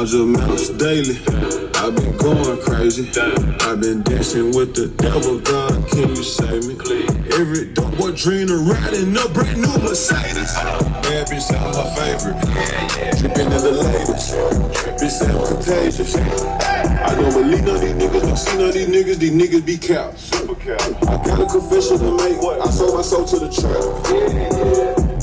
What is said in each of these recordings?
large amounts daily. I've been going crazy. I've been dancing with the devil. God, can you save me? Every dope boy dream of riding a brand new Mercedes. Bad bitch sound my favorite. Dripping in the latest. Bitch sound contagious. I don't believe none of these niggas, don't see none of these niggas be cow. I got a confession to make. I sold my soul to the trap.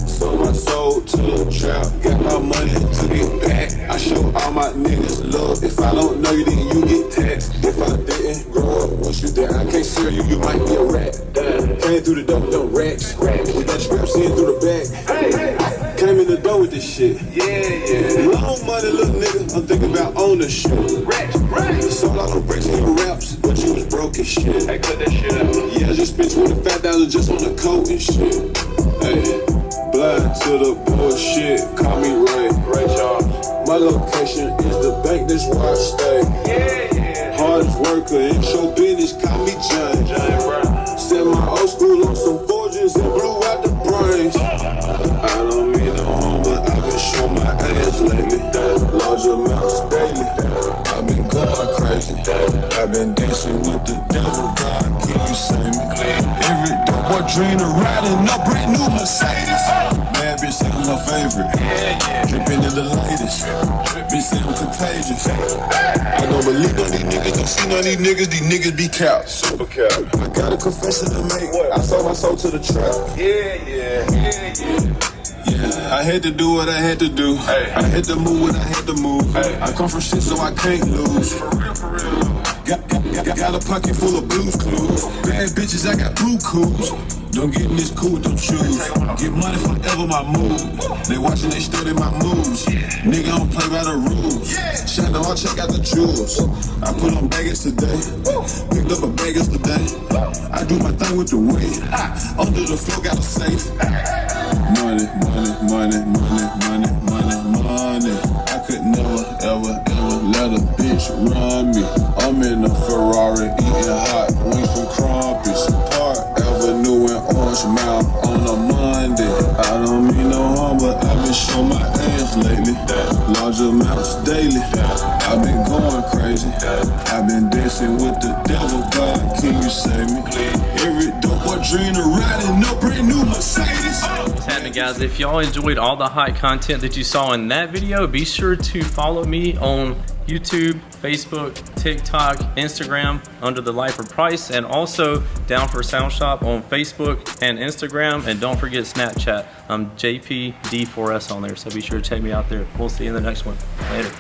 Sold my soul to the trap. Got my money to get back. I show all my niggas love. If I don't know you, then you get taxed. If I didn't grow up, once you there, I can't serve you, you might be a rat. Came through the door with them racks. We got scraps in through the back. Came in the door with this shit. Long money, little nigga. I'm thinking about ownership. Sold all the bricks in your raps, but you was broke as shit. Hey, cut that shit out. Yeah, I just spent 25,000 just on the coat and shit. Hey. Blind to the bullshit, call me Ray Charles. My location is the bank, that's where I stay. Hardest worker in show business, call me John Brown. Set my old school on some forges and blew out the brains. I don't mean no harm, but I've been showing my ass lately. Large amounts daily. I've been going crazy. I've been dancing with the devil. God, can you save me? Every dope boy dream of riding a brand new Mercedes. Bad bitch sound my favorite. Dripping in the latest. Bitch sound contagious. I don't believe none of these niggas, don't see none of these niggas be cow. Super cow. I got a confession to make. I sold my soul to the trap. Yeah, I had to do what I had to do. I had to move what I had to move. I come from shit so I can't lose. For real. Got a pocket full of Blue's Clues. Bad bitches, I got blue cools. Don't get in this cool, don't choose. Get money forever my move. They watching, they study my moves. Nigga, I don't play by the rules. Shadow, I'll check out the jewels. I put on baggage today. Picked up a baggage today. I do my thing with the weight. Under the floor, got a safe. Money. I could never, ever let a bitch run me. I'm in a Ferrari, eating hot wings from crumpets. Park Avenue and Orange Mount on a Monday. I don't mean no harm, but I've been showing my ass lately. Large amounts daily. I've been going crazy. I've been dancing with the devil. God, can you save me? Every dope boy dream of riding a brand new Mercedes. What's happening, guys? If y'all enjoyed all the hot content that you saw in that video, be sure to follow me on YouTube, Facebook, TikTok, Instagram under the Lifer Price, and also Down for Sound Shop on Facebook and Instagram. And don't forget Snapchat. I'm JPD4S on there, so be sure to check me out there. We'll see you in the next one. Later.